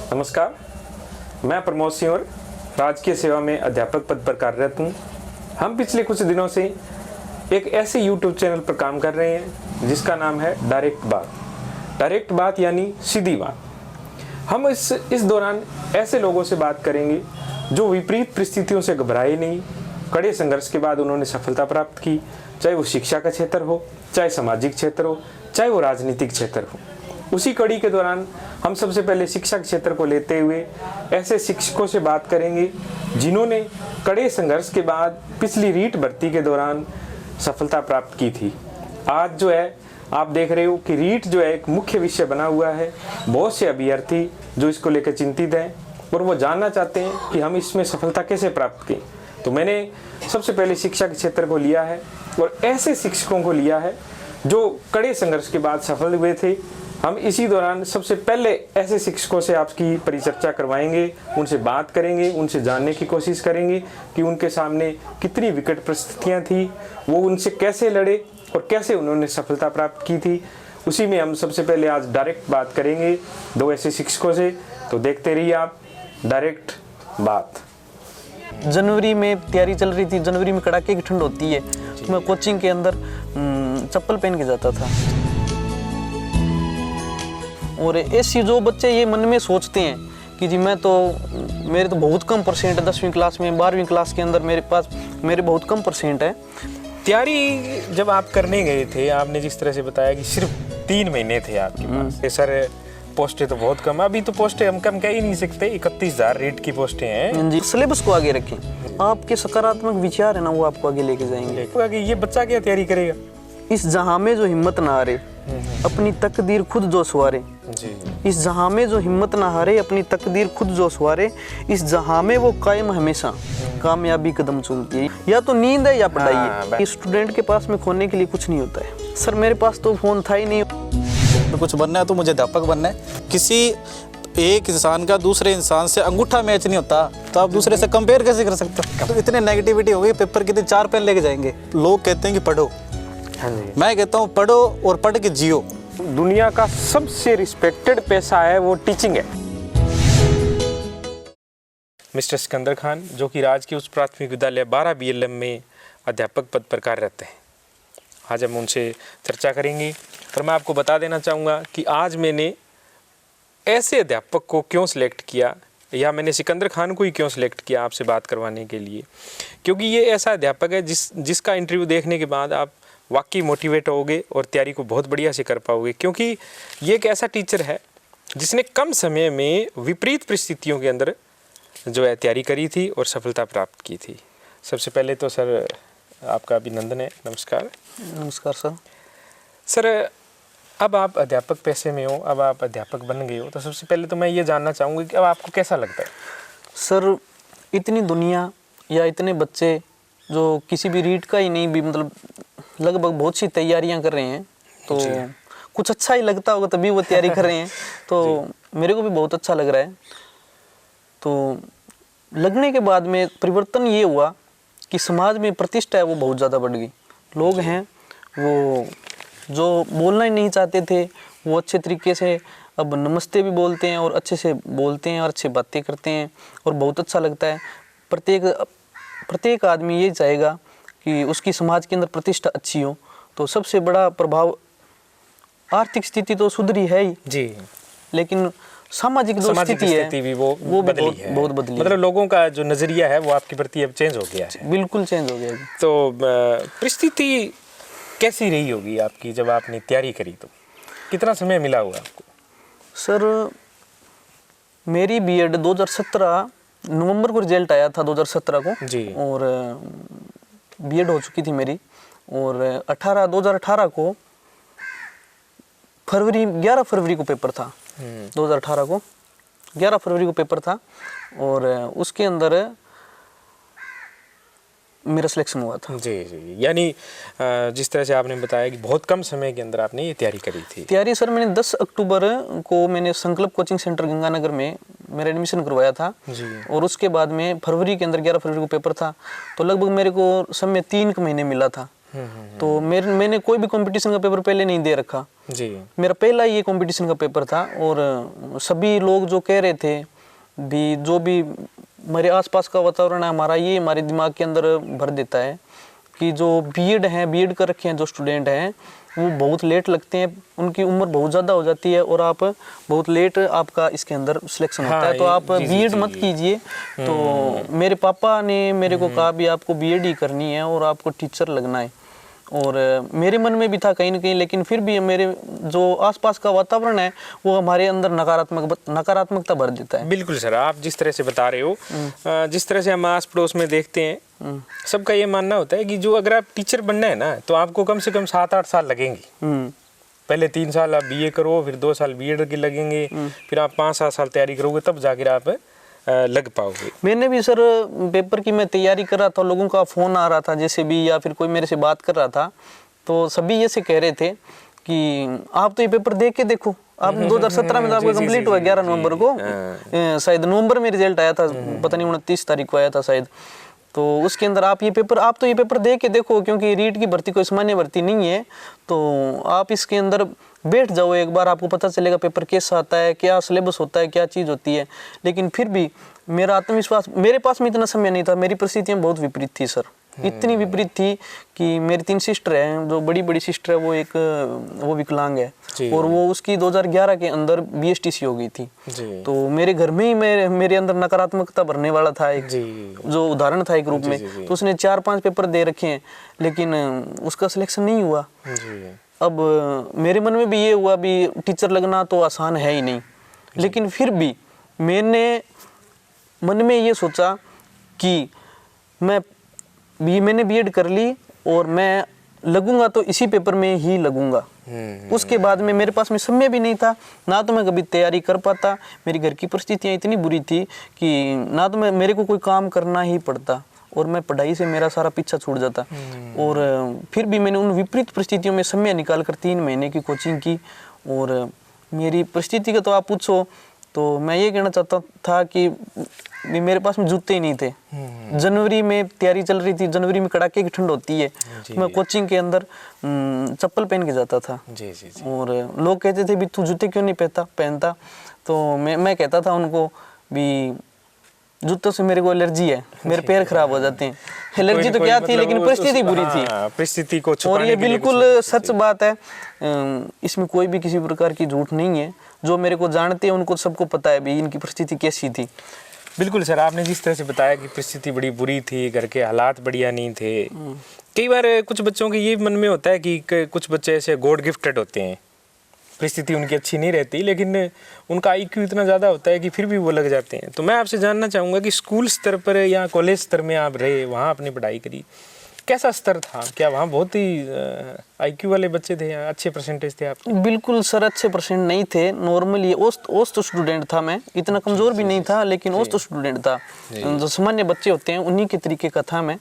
नमस्कार, मैं प्रमोद सिंह और राजकीय सेवा में अध्यापक पद पर कार्यरत हूँ। हम पिछले कुछ दिनों से एक ऐसे YouTube चैनल पर काम कर रहे हैं जिसका नाम है डायरेक्ट बात। डायरेक्ट बात यानी सीधी बात। हम इस दौरान ऐसे लोगों से बात करेंगे जो विपरीत परिस्थितियों से घबराए नहीं, कड़े संघर्ष के बाद उन्होंने सफलता प्राप्त की, चाहे वो शिक्षा का क्षेत्र हो, चाहे सामाजिक क्षेत्र हो, चाहे वो राजनीतिक क्षेत्र हो। उसी कड़ी के दौरान हम सबसे पहले शिक्षा के क्षेत्र को लेते हुए ऐसे शिक्षकों से बात करेंगे जिन्होंने कड़े संघर्ष के बाद पिछली रीट भर्ती के दौरान सफलता प्राप्त की थी। आज जो है आप देख रहे हो कि रीट जो है एक मुख्य विषय बना हुआ है। बहुत से अभ्यर्थी जो इसको लेकर चिंतित हैं और वो जानना चाहते हैं कि हम इसमें सफलता कैसे प्राप्त करें। तो मैंने सबसे पहले शिक्षा के क्षेत्र को लिया है और ऐसे शिक्षकों को लिया है जो कड़े संघर्ष के बाद सफल हुए थे। हम इसी दौरान सबसे पहले ऐसे शिक्षकों से आपकी परिचर्चा करवाएंगे, उनसे बात करेंगे, उनसे जानने की कोशिश करेंगे कि उनके सामने कितनी विकट परिस्थितियां थी, वो उनसे कैसे लड़े और कैसे उन्होंने सफलता प्राप्त की थी। उसी में हम सबसे पहले आज डायरेक्ट बात करेंगे दो ऐसे शिक्षकों से। तो देखते रहिए आप डायरेक्ट बात। जनवरी में तैयारी चल रही थी। जनवरी में कड़ाके की ठंड होती है, तो मैं कोचिंग के अंदर चप्पल पहन के जाता था। और ऐसी जो बच्चे ये मन में सोचते हैं कि जी मेरे तो बहुत कम परसेंट है 10वीं क्लास में, 12वीं क्लास के अंदर मेरे बहुत कम परसेंट है। तैयारी जब आप करने गए थे, आपने जिस तरह से बताया कि सिर्फ 3 महीने थे आपके पास, सर पोस्टें तो बहुत कम, अभी तो पोस्टें हम कम कह ही नहीं सकते, 31,000 रेट की पोस्टें हैं जी। सिलेबस को आगे रखें, आपके सकारात्मक विचार है ना वो आपको आगे लेके जाएंगे। ये बच्चा क्या तैयारी करेगा? इस जहां में जो हिम्मत ना हारे, अपनी तकदीर खुद जो सवारे। इस जहां में जो हिम्मत ना हारे, अपनी तकदीर खुद जो सवारे। इस जहां में वो कायम हमेशा कामयाबी कदम चूमती है। या तो नींद है या पढ़ाई है। इस स्टूडेंट के पास में खोने के लिए कुछ नहीं होता है। सर मेरे पास तो फोन था ही नहीं। तो कुछ बनना है तो मुझे अध्यापक बनना है। किसी एक इंसान का दूसरे इंसान से अंगूठा मैच नहीं होता, तो आप दूसरे से कंपेयर कैसे कर सकते हो? तो इतने नेगेटिविटी हो गई, पेपर के दिन 4 पेन लेके जाएंगे। लोग कहते हैं कि पढ़ो, मैं कहता हूँ पढ़ो और पढ़ के जियो। दुनिया का सबसे रिस्पेक्टेड पेशा है वो टीचिंग है। मिस्टर सिकंदर खान जो कि राजकीय उच्च प्राथमिक विद्यालय 12 BLM में अध्यापक पद पर कार्यरत हैं, आज हम उनसे चर्चा करेंगे। पर मैं आपको बता देना चाहूँगा कि आज मैंने ऐसे अध्यापक को क्यों सिलेक्ट किया, या मैंने सिकंदर खान को ही क्यों सिलेक्ट किया आपसे बात करवाने के लिए, क्योंकि ये ऐसा अध्यापक है जिसका इंटरव्यू देखने के बाद आप वाकई मोटिवेट होगे और तैयारी को बहुत बढ़िया से कर पाओगे। क्योंकि ये एक ऐसा टीचर है जिसने कम समय में विपरीत परिस्थितियों के अंदर जो है तैयारी करी थी और सफलता प्राप्त की थी। सबसे पहले तो सर आपका अभिनंदन है। नमस्कार। नमस्कार सर। सर अब आप अध्यापक पेशे में हो, अब आप अध्यापक बन गए हो, तो सबसे पहले तो मैं ये जानना चाहूँगा कि अब आपको कैसा लगता है? सर इतनी दुनिया या इतने बच्चे जो किसी भी रीट का ही नहीं भी मतलब लगभग बहुत सी तैयारियां कर रहे हैं, तो कुछ अच्छा ही लगता होगा तभी वो तैयारी कर रहे हैं। तो मेरे को भी बहुत अच्छा लग रहा है। तो लगने के बाद में परिवर्तन ये हुआ कि समाज में प्रतिष्ठा है वो बहुत ज़्यादा बढ़ गई। लोग हैं वो जो बोलना ही नहीं चाहते थे वो अच्छे तरीके से अब नमस्ते भी बोलते हैं और अच्छे से बोलते हैं और अच्छी बातें करते हैं और बहुत अच्छा लगता है। प्रत्येक आदमी ये चाहेगा कि उसकी समाज के अंदर प्रतिष्ठा अच्छी हो। तो सबसे बड़ा प्रभाव आर्थिक स्थिति तो सुधरी है ही जी, लेकिन सामाजिक जो स्थिति है भी वो भी बहुत बदली। मतलब लोगों का जो नजरिया है वो आपके प्रति अब चेंज हो गया है। बिल्कुल चेंज हो गया है। तो परिस्थिति कैसी रही होगी आपकी जब आपने तैयारी करी? तो कितना समय मिला होगा आपको? सर मेरी बीएड 2017 नवंबर को रिजल्ट आया था 2017 को जी, और बीएड हो चुकी थी मेरी। और 2018 को 11 फरवरी को पेपर था। 2018 को 11 फरवरी को पेपर था और उसके अंदर मेरा सिलेक्शन हुआ था। जी जी, यानी जिस तरह से आपने बताया कि बहुत कम समय के अंदर आपने ये तैयारी करी थी। तैयारी सर मैंने 10 अक्टूबर को मैंने संकल्प कोचिंग सेंटर गंगानगर में मेरा एडमिशन करवाया था जी। और उसके बाद में फरवरी के अंदर 11 फरवरी को पेपर था, तो लगभग मेरे को समय 3 महीने मिला था तो मैंने कोई भी कंपटीशन का पेपर पहले नहीं दे रखा जी। मेरा पहला ये कंपटीशन का पेपर था। और सभी लोग जो कह रहे थे भी, जो भी हमारे आसपास का वातावरण है हमारा, ये हमारे दिमाग के अंदर भर देता है कि जो बीएड कर रखे हैं जो स्टूडेंट हैं वो बहुत लेट लगते हैं, उनकी उम्र बहुत ज़्यादा हो जाती है और आप बहुत लेट आपका इसके अंदर सिलेक्शन होता है। तो आप बीएड मत कीजिए। तो मेरे पापा ने मेरे को कहा भी आपको बीएड ही करनी है और आपको टीचर लगना है। और मेरे मन में भी था कहीं ना कहीं, लेकिन फिर भी मेरे जो आसपास का वातावरण है वो हमारे अंदर नकारात्मकता भर देता है। बिल्कुल सर, आप जिस तरह से बता रहे हो, जिस तरह से हम आस पड़ोस में देखते हैं, सबका ये मानना होता है कि जो अगर आप टीचर बनना है ना तो आपको कम से कम 7-8 साल लगेंगे। पहले 3 साल आप बीए करो, फिर 2 साल बीएड के लगेंगे, फिर आप 5-7 साल तैयारी करोगे, तब जाकर आप लग पाओगे। मैंने भी सर पेपर की मैं तैयारी कर रहा था, लोगों का फ़ोन आ रहा था जैसे भी, या फिर कोई मेरे से बात कर रहा था, तो सभी ये से कह रहे थे कि आप तो ये पेपर देख के देखो, आप 2017 में तो आपका कंप्लीट हुआ 11 नवंबर को, शायद नवंबर में रिजल्ट आया था, पता नहीं 29 तारीख को आया था शायद। तो उसके अंदर आप तो ये पेपर दे के देखो, क्योंकि रीट की भर्ती कोई सामान्य भर्ती नहीं है, तो आप इसके अंदर बैठ जाओ एक बार, आपको पता चलेगा पेपर कैसा आता है, क्या सिलेबस होता है, क्या चीज़ होती है। लेकिन फिर भी मेरा आत्मविश्वास, मेरे पास में इतना समय नहीं था, मेरी परिस्थितियाँ बहुत विपरीत थी सर, इतनी विपरीत थी कि मेरी 3 सिस्टर हैं, जो बड़ी सिस्टर है वो विकलांग है और वो उसकी 2011 के अंदर बीएसटीसी हो गई थी। तो मेरे घर में ही मेरे अंदर नकारात्मकता भरने वाला था एक जो उदाहरण था एक रूप में। तो उसने 4-5 पेपर दे रखे हैं, लेकिन उसका सिलेक्शन नहीं हुआ। अब मेरे मन में भी ये हुआ भी टीचर लगना तो आसान है ही नहीं, लेकिन फिर भी मैंने मन में ये सोचा कि मैंने बीएड कर ली और मैं लगूंगा तो इसी पेपर में ही लगूंगा। उसके बाद में मेरे पास में समय भी नहीं था, ना तो मैं कभी तैयारी कर पाता, मेरी घर की परिस्थितियाँ इतनी बुरी थी कि ना तो मेरे को कोई काम करना ही पड़ता और मैं पढ़ाई से मेरा सारा पीछा छूट जाता। और फिर भी मैंने उन विपरीत परिस्थितियों में समय निकाल कर 3 महीने की कोचिंग की। और मेरी परिस्थिति का तो आप पूछो तो मैं ये कहना चाहता था कि मेरे पास में जूते ही नहीं थे। जनवरी में तैयारी चल रही थी, जनवरी में कड़ाके की ठंड होती है, मैं कोचिंग के अंदर चप्पल पहन के जाता था। और लोग कहते थे भी तू जूते क्यों नहीं पहनता, तो मैं कहता था उनको भी जूतों से मेरे को एलर्जी है, मेरे पैर खराब हो जाते हैं। एलर्जी तो क्या थी, लेकिन परिस्थिति बुरी थी, परिस्थिति को और ये बिल्कुल सच बात है, इसमें कोई भी किसी प्रकार की झूठ नहीं है। जो मेरे को जानते हैं उनको सबको पता है भी इनकी परिस्थिति कैसी थी। बिल्कुल सर, आपने जिस तरह से बताया कि परिस्थिति बड़ी बुरी थी, घर के हालात बढ़िया नहीं थे। कई बार कुछ बच्चों के ये मन में होता है कि कुछ बच्चे ऐसे गॉड गिफ्टेड होते हैं, परिस्थिति उनकी अच्छी नहीं रहती, लेकिन उनका आईक्यू इतना ज़्यादा होता है कि फिर भी वो लग जाते हैं। तो मैं आपसे जानना चाहूँगा कि स्कूल स्तर पर या कॉलेज स्तर में आप रहे, वहाँ आपने पढ़ाई करी, कैसा स्तर था? क्या वहाँ बहुत ही आईक्यू वाले बच्चे थे या अच्छे परसेंटेज थे आपके? बिल्कुल सर, अच्छे परसेंट नहीं थे, नॉर्मली औसत स्टूडेंट था मैं, इतना कमज़ोर भी नहीं था, लेकिन औसत स्टूडेंट था। जो सामान्य बच्चे होते हैं उन्हीं के तरीके का था मैं।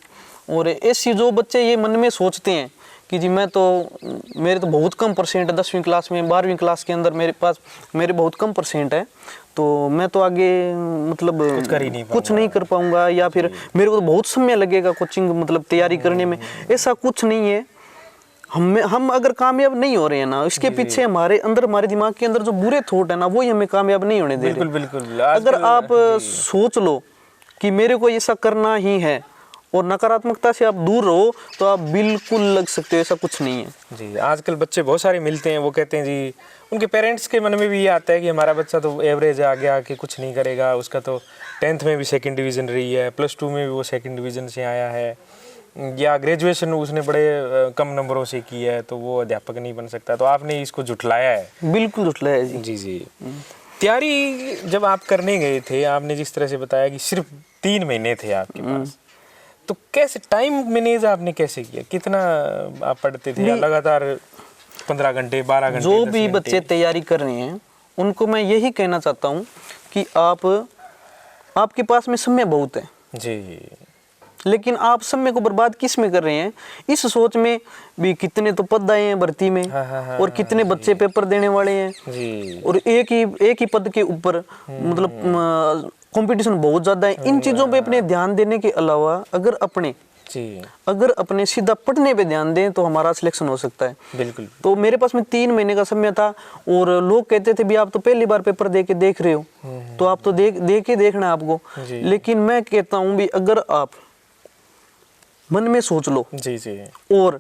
और ऐसी जो बच्चे ये मन में सोचते हैं कि जी मेरे तो बहुत कम परसेंट है, 10वीं क्लास में 12वीं क्लास के अंदर मेरे बहुत कम परसेंट है, तो मैं तो आगे मतलब कुछ नहीं कर पाऊंगा, या फिर मेरे को तो बहुत समय लगेगा कोचिंग मतलब तैयारी करने में। ऐसा कुछ नहीं है। हम अगर कामयाब नहीं हो रहे हैं ना, इसके पीछे हमारे दिमाग के अंदर जो बुरे थॉट है ना, वो ही हमें कामयाब नहीं होने दे रहे। बिल्कुल। अगर आप सोच लो कि मेरे को ऐसा करना ही है और नकारात्मकता से आप दूर रहो तो आप बिल्कुल लग सकते हो, ऐसा कुछ नहीं है जी। आजकल बच्चे बहुत सारे मिलते हैं, वो कहते हैं जी, उनके पेरेंट्स के मन में भी ये आता है कि हमारा बच्चा तो एवरेज आ गया कि कुछ नहीं करेगा, उसका तो 10th में भी 2nd डिवीज़न रही है, +2 में भी वो 2nd डिवीज़न से आया है, या ग्रेजुएशन उसने बड़े कम नंबरों से की है तो वो अध्यापक नहीं बन सकता। तो आपने इसको झुठलाया है। बिल्कुल झुठलाया है जी। तैयारी जब आप करने गए थे, आपने जिस तरह से बताया कि सिर्फ 3 महीने थे आपके पास, तो कैसे टाइम मैनेज आपने कैसे किया? कितना आप पढ़ते थे, या लगातार 15 घंटे 12 घंटे? जो भी बच्चे तैयारी कर रहे हैं उनको मैं यही कहना चाहता हूँ कि आपके पास में समय बहुत है जी, लेकिन आप समय को बर्बाद किस में कर रहे हैं? इस सोच में भी कितने तो पद आए हैं भर्ती में, और कितने बच्चे पेपर देने वाले हैं जी। और एक ही पद के ऊपर मतलब कंपटीशन बहुत ज़्यादा है। इन चीज़ों पे अपने ध्यान देने के अलावा अगर अपने जी, अगर अपने सीधा पढ़ने पे ध्यान दें तो हमारा सिलेक्शन हो सकता है। बिल्कुल। तो मेरे पास में 3 महीने का समय था और लोग कहते थे भी आप तो पहली बार पेपर दे के देख रहे हो, तो आप तो दे के देखना है आपको। जी। लेकिन मैं कहता हूँ भी अगर आप मन में सोच लो, जी जी, और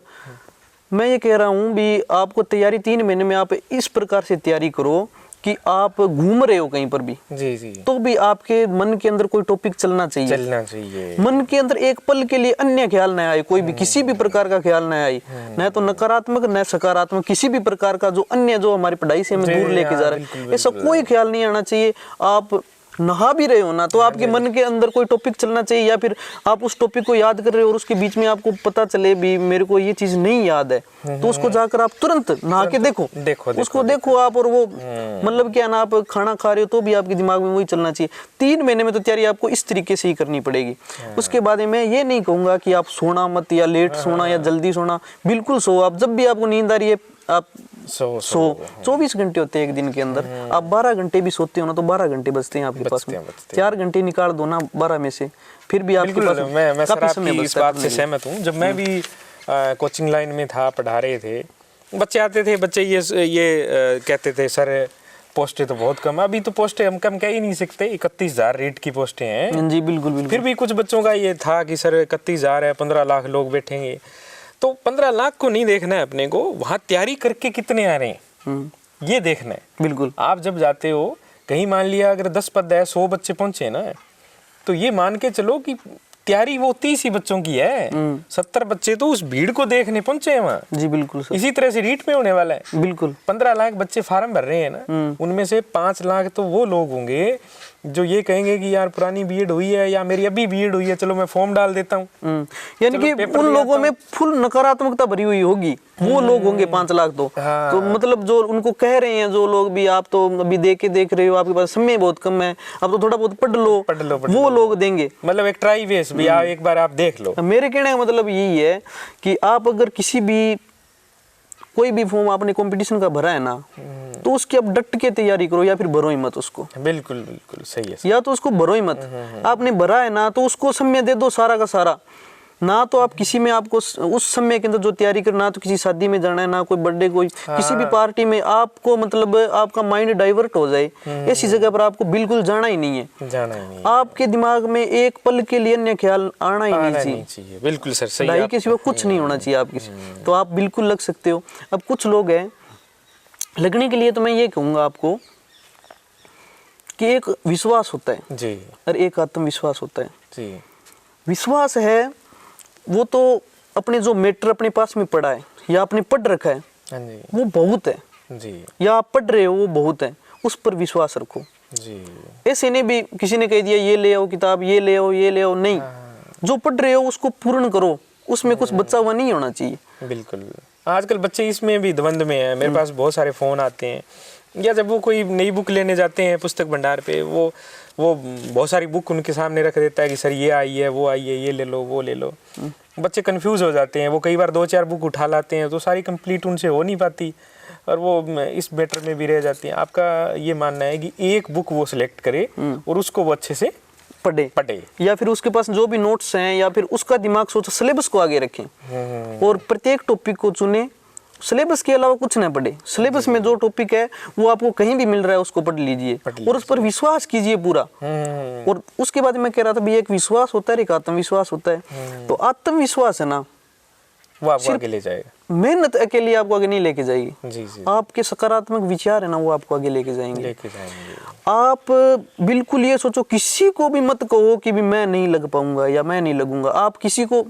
मैं ये कह रहा हूँ भी आपको तैयारी 3 महीने में आप इस प्रकार से तैयारी करो कि आप घूम रहे हो कहीं पर भी, जी जी, तो भी आपके मन के अंदर कोई टॉपिक चलना चाहिए। चलना चाहिए। मन के अंदर एक पल के लिए अन्य ख्याल न आए, कोई भी किसी भी प्रकार का ख्याल न आए, न तो नकारात्मक न सकारात्मक, किसी भी प्रकार का जो अन्य जो हमारी पढ़ाई से हमें जी, दूर लेके हाँ, जा रहा है, बिल्कुल, ऐसा बिल्कुल। कोई ख्याल नहीं आना चाहिए। आप नहा भी रहे हो ना तो आपके मन के अंदर कोई टॉपिक चलना चाहिए, या फिर आप उस टॉपिक को याद कर रहे हो और उसके बीच में आपको पता चले भी मेरे को ये चीज नहीं याद है, तो उसको जाकर आप तुरंत नहा के देखो, उसको देखो आप, और वो मतलब क्या ना, आप खाना खा रहे हो तो भी आपके दिमाग में वही चलना चाहिए। 3 महीने में तो तैयारी आपको इस तरीके से ही करनी पड़ेगी। उसके बाद मैं ये नहीं कहूंगा कि आप सोना मत, या लेट सोना या जल्दी सोना, बिल्कुल सो आप, जब भी आपको नींद आ रही है आप सो। 24 घंटे होते हैं एक दिन के अंदर, आप 12 घंटे भी सोते हो ना तो 12 घंटे बचते हैं आपके पास में। 4 घंटे निकाल दो ना 12 में से, फिर भी आपके पास मैं सर काफी समय आपकी इस बचता है बात पढ़ने से के लिए। सहमत हूँ। जब मैं भी कोचिंग लाइन में था, पढ़ा रहे थे, बच्चे आते थे, बच्चे ये कहते थे सर पोस्टें तो बहुत कम, अभी तो पोस्टें हम कम कह ही नहीं सकते, 31,000 रेट की पोस्टें हैं। जी बिल्कुल बिल्कुल। फिर भी कुछ बच्चों का ये था कि सर 31,000 है, 15 लाख लोग बैठेंगे, तो 15 लाख को नहीं देखना है अपने को, वहाँ तैयारी करके कितने आ रहे हैं ये देखना है। बिल्कुल। आप जब जाते हो कहीं, मान लिया अगर 10 पद है, 100 बच्चे पहुंचे ना, तो ये मान के चलो कि तैयारी वो 30 ही बच्चों की है, 70 बच्चे तो उस भीड़ को देखने पहुंचे हैं वहाँ। जी बिल्कुल सर। इसी तरह से रीट में होने वाला है। बिल्कुल। 15 लाख बच्चे फार्म भर रहे हैं ना, उनमें से 5 लाख तो वो लोग होंगे जो ये कहेंगे कि यार पुरानी बीएड हुई है या मेरी अभी बीएड हुई है, चलो मैं फॉर्म डाल देता हूँ। यानी कि उन लोगों में फुल नकारात्मकता भरी हुई होगी, वो लोग होंगे 5 लाख तो। हाँ। तो मतलब जो उनको कह रहे हैं, जो लोग भी आप तो अभी देख रहे हो, आपके पास समय बहुत कम है, आप तो थोड़ा बहुत पढ़ लो, वो लोग देंगे। मतलब एक ट्राई बेस भी एक बार आप देख लो। मेरे कहने का मतलब यही है कि आप अगर किसी भी कोई भी फॉर्म आपने कंपटीशन का भरा है ना, तो उसकी आप डट के तैयारी करो, या फिर भरो ही मत उसको। बिल्कुल बिल्कुल सही है। या तो उसको भरो ही मत, आपने भरा है ना तो उसको समय दे दो सारा का सारा। ना तो आप किसी में आपको उस समय के अंदर जो तैयारी करना, तो किसी शादी में जाना है ना, कोई बर्थडे, कोई किसी भी पार्टी में आपको मतलब आपका माइंड डाइवर्ट हो जाए, ऐसी जगह पर आपको बिल्कुल जाना ही नहीं है। जाना ही नहीं, आपके दिमाग में एक पल के लिए अन्य ख्याल आना ही नहीं चाहिए। बिल्कुल सर, सही। पढ़ाई के सिवा कुछ नहीं होना चाहिए आपकी, तो आप बिल्कुल लग सकते हो। अब कुछ लोग हैं लगने के लिए, तो मैं ये कहूँगा आपको कि एक विश्वास होता है जी, और एक आत्मविश्वास होता है। जी, विश्वास है वो तो अपने जो मैटर अपने पास में पड़ा है या आपने पढ़ रखा है, हाँ जी, वो बहुत है, जी, या आप पढ़ रहे हो वो बहुत है, उस पर विश्वास रखो। जी, ऐसे नहीं भी किसी ने कह दिया ये ले आओ किताब, ये ले आओ, ये ले आओ, नहीं, जो पढ़ रहे हो उसको पूर्ण करो, उसमें कुछ बचा हुआ नहीं होना चाहिए। बिल्कुल। आजकल बच्चे इसमें भी द्वंद में हैं। मेरे पास बहुत सारे फ़ोन आते हैं, या जब वो कोई नई बुक लेने जाते हैं पुस्तक भंडार पे, वो बहुत सारी बुक उनके सामने रख देता है कि सर ये आई है, वो आई है, ये ले लो, वो ले लो। बच्चे कंफ्यूज हो जाते हैं, वो कई बार 2-4 बुक उठा लाते हैं, तो सारी कंप्लीट उनसे हो नहीं पाती और वो इस मैटर में भी रह जाती हैं। आपका ये मानना है कि एक बुक वो सिलेक्ट करे और उसको वो अच्छे से पढ़े, या फिर उसके पास जो भी नोट्स हैं, या फिर उसका दिमाग सोचो, सिलेबस को आगे रखें और प्रत्येक टॉपिक को चुने, सिलेबस के अलावा कुछ ना पढ़े। सिलेबस में जो टॉपिक है वो आपको कहीं भी मिल रहा है, उसको पढ़ लीजिए और उस पर विश्वास कीजिए पूरा। और उसके बाद मैं कह रहा था भी एक विश्वास होता है, एक आत्मविश्वास होता है। तो आत्मविश्वास है ना, वो आपको आगे ले जाएगा। मेहनत अकेली आपको आगे नहीं लेके जाएगी, जी, जी, आपके सकारात्मक विचार है ना, वो आपको आगे लेके जाएंगे। आप बिल्कुल ये सोचो, किसी को भी मत कहो कि भी मैं नहीं लग पाऊंगा या मैं नहीं लगूंगा। आप किसी को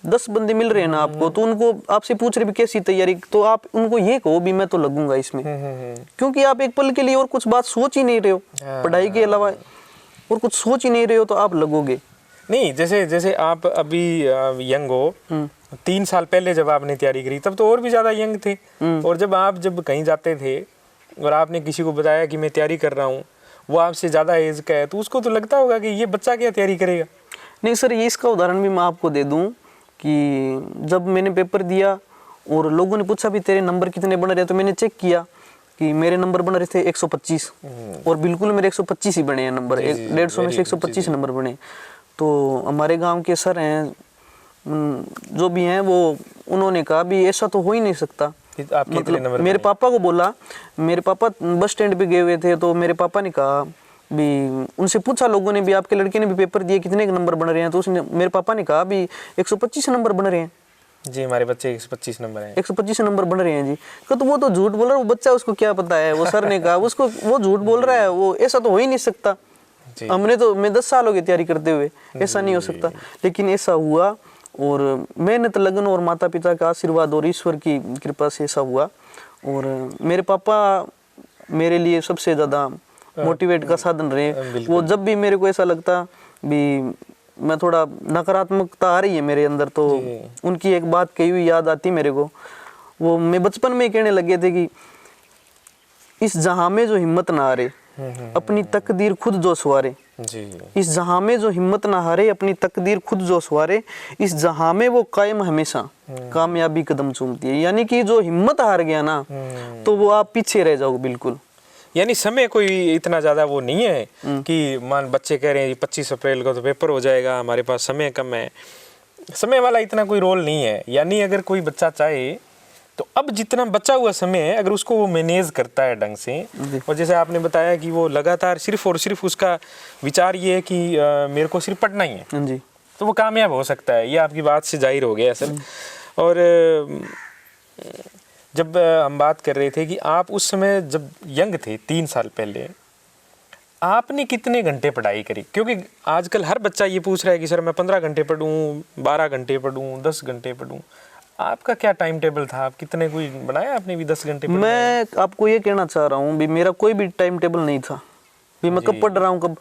10 बंदे मिल रहे हैं ना आपको, तो उनको आपसे पूछ रहे भी कैसी तैयारी, तो आप उनको ये कहो भी मैं तो लगूंगा इसमें, क्योंकि आप एक पल के लिए और कुछ बात सोच ही नहीं रहे हो, पढ़ाई के अलावा और कुछ सोच ही नहीं रहे हो, तो आप लगोगे नहीं। जैसे आप अभी यंग हो, 3 साल पहले जब आपने तैयारी करी तब तो और भी ज़्यादा यंग थे, और जब कहीं जाते थे और आपने किसी को बताया कि मैं तैयारी कर रहा हूँ, वो आपसे ज़्यादा एज का है, तो उसको तो लगता होगा कि ये बच्चा क्या तैयारी करेगा। नहीं सर, ये इसका उदाहरण भी मैं आपको दे दूँ कि जब मैंने पेपर दिया और लोगों ने पूछा भी तेरे नंबर कितने बन रहे, तो मैंने चेक किया कि मेरे नंबर बन रहे थे 125, और बिल्कुल मेरे 125 ही बने हैं नंबर, 150 में से 125 नंबर बने। तो हमारे गांव के सर हैं, जो भी हैं वो उन्होंने कहा भी ऐसा तो हो ही नहीं सकता। आपके कितने नंबर मेरे पापा को बोला, मेरे पापा बस स्टैंड पे गए हुए थे तो मेरे पापा ने कहा भी, उनसे पूछा लोगों ने भी आपके लड़के ने भी पेपर दिए कितने नंबर बन रहे हैं, तो उसने मेरे पापा ने कहा भी 125 नंबर बन रहे हैं जी, हमारे बच्चे 125 नंबर हैं। 125 नंबर बन रहे हैं जी। तो वो तो झूठ बोल रहा है, वो बच्चा उसको क्या पता है। वो सर ने कहा उसको वो झूठ बोल रहा है, वो ऐसा तो हो ही नहीं सकता। मैं 10 साल हो गए तैयारी करते हुए, ऐसा नहीं हो सकता। लेकिन ऐसा हुआ और मेहनत लगन और माता पिता का आशीर्वाद और ईश्वर की कृपा से ऐसा हुआ। और मेरे पापा मेरे लिए सबसे ज़्यादा मोटिवेट का साधन रहे। वो जब भी मेरे को ऐसा लगता भी मैं थोड़ा नकारात्मकता आ रही है मेरे अंदर, तो उनकी एक बात कही हुई याद आती मेरे को। वो मैं बचपन में कहने लगे थे कि इस जहां में जो हिम्मत ना हारे अपनी तकदीर खुद जो सवारे जी। इस जहां में जो हिम्मत ना हारे अपनी तकदीर खुद जो सवारे, इस जहां में वो कायम हमेशा कामयाबी कदम चूमती है। यानी कि जो हिम्मत हार गया ना तो वो आप पीछे रह जाओ बिल्कुल। यानी समय कोई इतना ज़्यादा वो नहीं है कि मान बच्चे कह रहे हैं 25 अप्रैल को तो पेपर हो जाएगा, हमारे पास समय कम है। समय वाला इतना कोई रोल नहीं है। यानी अगर कोई बच्चा चाहे तो अब जितना बचा हुआ समय है अगर उसको वो मैनेज करता है ढंग से, और जैसे आपने बताया कि वो लगातार सिर्फ और सिर्फ उसका विचार ये है कि मेरे को सिर्फ पढ़ना ही है जी, तो वो कामयाब हो सकता है। ये आपकी बात से जाहिर हो गया सर। और जब हम बात कर रहे थे कि आप उस समय जब यंग थे 3 साल पहले, आपने कितने घंटे पढ़ाई करी? क्योंकि आजकल हर बच्चा ये पूछ रहा है कि सर मैं 15 घंटे पढ़ूं, 12 घंटे पढ़ूं, 10 घंटे पढ़ूं। आपका क्या टाइम टेबल था? आप कितने कोई बनाया आपने भी 10 घंटे? मैं आपको ये कहना चाह रहा हूँ भी मेरा कोई भी टाइम टेबल नहीं था भी मैं कब पढ़ रहा हूँ कब।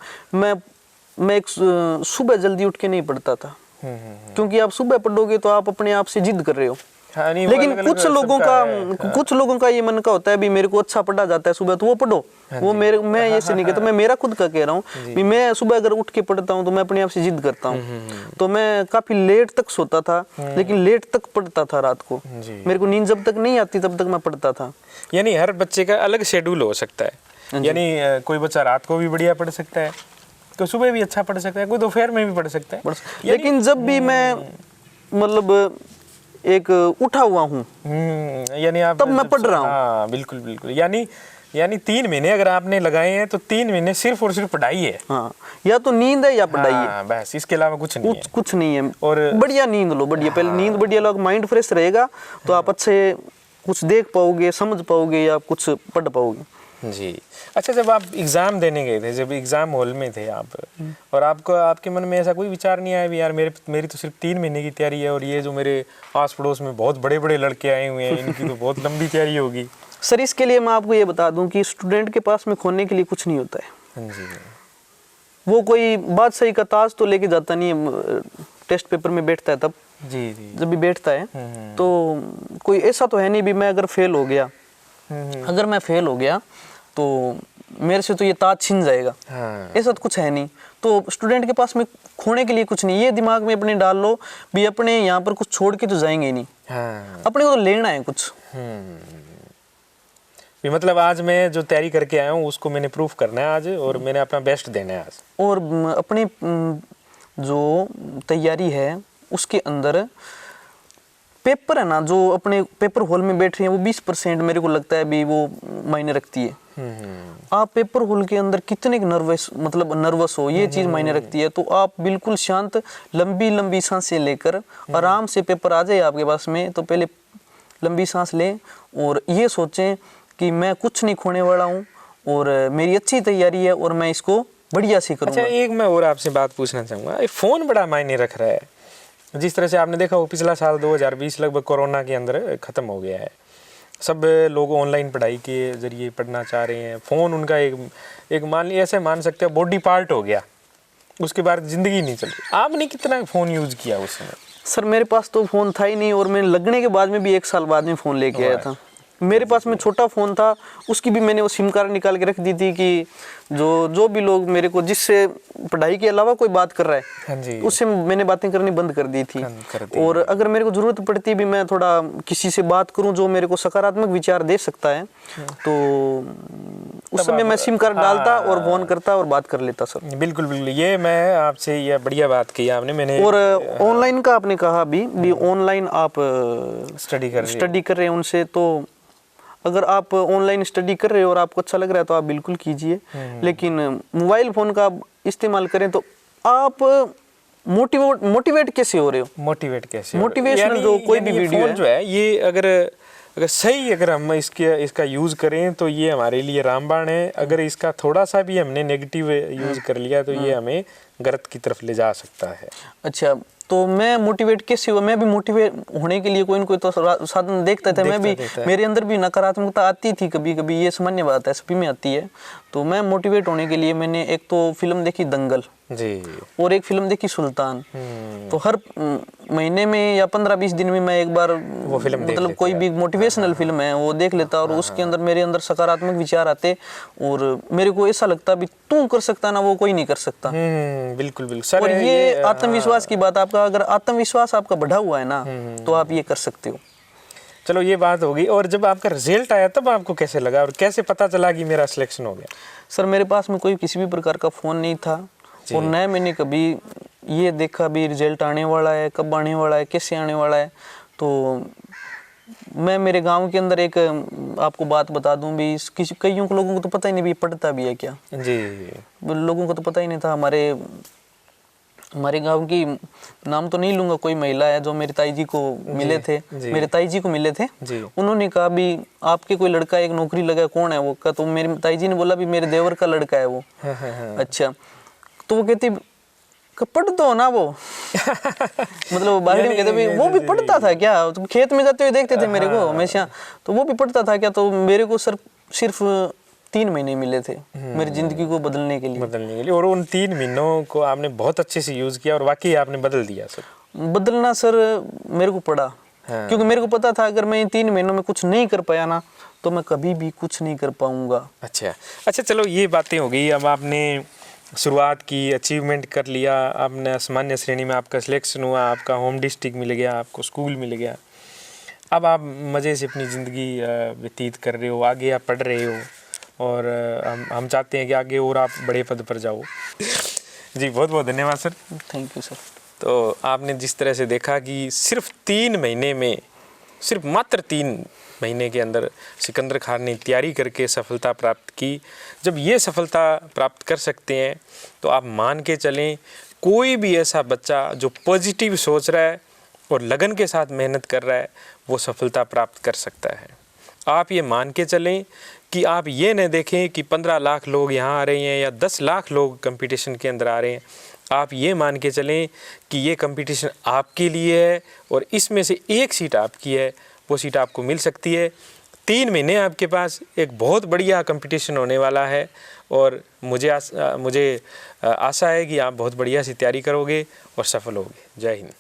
मैं एक सुबह जल्दी उठ के नहीं पढ़ता था, क्योंकि आप सुबह पढ़ोगे तो आप अपने आप से जिद कर रहे हो। हाँ, लेकिन कुछ लोगों का ये मन का होता है भी मेरे को अच्छा पढ़ा जाता है सुबह तो वो पढ़ो। वो मैं ऐसे नहीं कहता, मैं मेरा खुद का कह रहा हूँ भी मैं सुबह अगर उठ के पढ़ता हूँ तो मैं अपने आप से जिद करता हूँ। तो मैं काफी लेट तक सोता था, लेकिन लेट तक पढ़ता था रात को। मेरे को नींद जब तक नहीं आती तब तक मैं पढ़ता था। यानी हर बच्चे का अलग शेड्यूल हो सकता है। यानी कोई बच्चा रात को भी बढ़िया पढ़ सकता है, कोई सुबह भी अच्छा पढ़ सकता है, कोई दोपहर में भी पढ़ सकता है। लेकिन जब भी मैं मतलब एक उठा हुआ हूँ यानी आप तब मैं पढ़ रहा हूँ। हाँ बिल्कुल बिल्कुल। यानी 3 महीने अगर आपने लगाए हैं तो 3 महीने सिर्फ और सिर्फ पढ़ाई है। हाँ, या तो नींद है या पढ़ाई है, बस इसके अलावा कुछ नहीं है। कुछ नहीं है। और बढ़िया नींद लो, बढ़िया पहले नींद बढ़िया लो, माइंड फ्रेश रहेगा तो आप अच्छे कुछ देख पाओगे, समझ पाओगे या कुछ पढ़ पाओगे। जी। अच्छा, जब आप एग्ज़ाम देने गए थे, जब एग्ज़ाम हॉल में थे आप, और आपके मन में ऐसा कोई विचार नहीं आया भी यार मेरी तो सिर्फ 3 महीने की तैयारी है और ये जो मेरे आस पड़ोस में बहुत बड़े बड़े लड़के आए हुए हैं इनकी तो बहुत लंबी तैयारी होगी? सर इसके लिए मैं आपको ये बता दूं कि स्टूडेंट के पास में खोने के लिए कुछ नहीं होता है। जी। वो कोई बादशाही का ताज तो लेके जाता नहीं है, टेस्ट पेपर में बैठता है तब। जी। जब भी बैठता है तो कोई ऐसा तो है नहीं भी मैं अगर फेल हो गया, अगर मैं फेल हो गया तो मेरे से तो ये ताज छिन जाएगा। हाँ। ऐसा तो कुछ है नहीं। तो स्टूडेंट के पास में खोने के लिए कुछ नहीं, ये दिमाग में अपने डाल लो भी अपने यहाँ पर कुछ छोड़ के तो जाएंगे ही नहीं। हाँ। अपने को तो लेना है कुछ। भी मतलब आज मैं जो तैयारी करके आया हूँ उसको मैंने प्रूफ करना है आज, और मैंने अपना बेस्ट देना है आज। और अपने जो तैयारी है उसके अंदर पेपर है ना, जो अपने पेपर हॉल में बैठ रहे हैं वो 20% मेरे को लगता है भी वो मायने रखती है। आप पेपर हॉल के अंदर कितने नर्वस हो ये चीज मायने रखती है। तो आप बिल्कुल शांत लंबी लंबी सांसें लेकर आराम से पेपर आ जाए आपके पास में, तो पहले लंबी सांस लें और ये सोचें कि मैं कुछ नहीं खोने वाला हूँ और मेरी अच्छी तैयारी है और मैं इसको बढ़िया से करूँगा। अच्छा, एक मैं और आपसे बात पूछना चाहूँगा, ये फ़ोन बड़ा मायने रख रहा है। जिस तरह से आपने देखा वो पिछला साल 2020 लगभग कोरोना के अंदर ख़त्म हो गया है, सब लोग ऑनलाइन पढ़ाई के ज़रिए पढ़ना चाह रहे हैं। फ़ोन उनका एक ऐसे मान सकते हैं बॉडी पार्ट हो गया, उसके बाद ज़िंदगी नहीं चल रही। आपने कितना फ़ोन यूज़ किया उस समय? सर मेरे पास तो फ़ोन था ही नहीं और मैं लगने के बाद में भी 1 साल बाद में फ़ोन लेके आया था। मेरे पास में छोटा फ़ोन था, उसकी भी मैंने वो सिम कार्ड निकाल के रख दी थी कि जो भी लोग मेरे को जिससे पढ़ाई के अलावा कोई बात कर रहा है, हाँ जी, उससे मैंने बातें करनी बंद कर दी थी। कर दी। और अगर मेरे को ज़रूरत पड़ती भी मैं थोड़ा किसी से बात करूं जो मेरे को सकारात्मक विचार दे सकता है, तो उस समय मैं सिम कार्ड डालता और फोन करता और बात कर लेता सर। बिल्कुल बिल्कुल, ये मैं आपसे ये बढ़िया बात की आपने। मैंने और ऑनलाइन का आपने कहा भी ऑनलाइन आप स्टडी कर रहे हैं उनसे, तो अगर आप ऑनलाइन स्टडी कर रहे हो और आपको अच्छा लग रहा है तो आप बिल्कुल कीजिए, लेकिन मोबाइल फ़ोन का इस्तेमाल करें तो आप मोटिवेट कैसे हो रहे हो? मोटिवेट कैसे? मोटिवेशनल जो कोई भी वीडियो है जो है ये अगर सही अगर हम इसका यूज़ करें तो ये हमारे लिए रामबाण है। अगर इसका थोड़ा सा भी हमने नेगेटिव यूज़ कर लिया तो ये हमें गलत की तरफ ले जा सकता है। अच्छा, तो मैं मोटिवेट कैसे हुआ? मैं भी मोटिवेट होने के लिए कोई न कोई तो साधन देखता था। मैं भी, मेरे अंदर भी नकारात्मकता आती थी कभी कभी, ये सामान्य बात है, सभी में आती है। तो मैं मोटिवेट होने के लिए मैंने एक तो फिल्म देखी दंगल जी, और एक फिल्म देखी सुल्तान। तो हर महीने में या 15-20 दिन में मैं एक बार वो फिल्म मतलब कोई भी मोटिवेशनल फिल्म है वो देख लेता, और उसके अंदर मेरे अंदर सकारात्मक विचार आते और मेरे को ऐसा लगता भी तू कर सकता ना, वो कोई नहीं कर सकता। बिल्कुल बिल्कुल। और ये आत्मविश्वास की बात, आपका अगर आत्मविश्वास आपका बढ़ा हुआ है ना तो आप ये कर सकते हो। चलो ये बात होगी। और जब आपका रिजल्ट आया तब आपको कैसे लगा और कैसे पता चला कि मेरा सिलेक्शन हो गया? सर मेरे पास में कोई किसी भी प्रकार का फ़ोन नहीं था और न मैंने कभी ये देखा भी रिजल्ट आने वाला है, कब आने वाला है, कैसे आने वाला है। तो मैं मेरे गांव के अंदर एक आपको बात बता दूं भी, कईयों लोगों को तो पता ही नहीं भी पढ़ता भी है क्या जी, लोगों को तो पता ही नहीं था। हमारे गांव की नाम तो नहीं लूंगा, कोई महिला है जो मेरे ताई जी को मिले थे, मेरे ताई जी को मिले थे। उन्होंने कहा भी आपके कोई लड़का एक नौकरी लगा, कौन है वो का? तो मेरी ताई जी ने बोला भी मेरे देवर का लड़का है वो। अच्छा, तो वो कहती पढ़ दो ना वो मतलब बाहर में कहते भी वो भी पढ़ता था क्या? तो खेत में जाते हुए देखते थे मेरे को हमेशा, तो वो भी पढ़ता था क्या? तो मेरे को सर सिर्फ 3 महीने मिले थे मेरी जिंदगी को बदलने के लिए। और उन 3 महीनों को आपने बहुत अच्छे से यूज किया और वाकई आपने बदल दिया सर। बदलना सर मेरे को पड़ा, क्योंकि मेरे को पता था अगर मैं इन 3 महीनों में कुछ नहीं कर पाया ना तो मैं कभी भी कुछ नहीं कर पाऊंगा। अच्छा चलो ये बातें हो गई। अब आपने शुरुआत की, अचीवमेंट कर लिया, आपने सामान्य श्रेणी में आपका सिलेक्शन हुआ, आपका होम डिस्ट्रिक्ट मिल गया, आपको स्कूल मिल गया। अब आप मज़े से अपनी ज़िंदगी व्यतीत कर रहे हो, आगे आप पढ़ रहे हो और हम चाहते हैं कि आगे और आप बड़े पद पर जाओ। जी बहुत बहुत धन्यवाद सर। Thank you sir. तो आपने जिस तरह से देखा कि सिर्फ 3 महीने में, सिर्फ मात्र 3 महीने के अंदर सिकंदर खान ने तैयारी करके सफलता प्राप्त की। जब ये सफलता प्राप्त कर सकते हैं तो आप मान के चलें कोई भी ऐसा बच्चा जो पॉजिटिव सोच रहा है और लगन के साथ मेहनत कर रहा है वो सफलता प्राप्त कर सकता है। आप ये मान के चलें कि आप ये न देखें कि 15 लाख लोग यहाँ आ रहे हैं या 10 लाख लोग कंपटीशन के अंदर आ रहे हैं। आप ये मान के चलें कि ये कंपटीशन आपके लिए है और इसमें से एक सीट आपकी है, वो सीट आपको मिल सकती है। 3 महीने आपके पास एक बहुत बढ़िया कंपटीशन होने वाला है और मुझे आशा है कि आप बहुत बढ़िया सी तैयारी करोगे और सफल होगे। जय हिंद।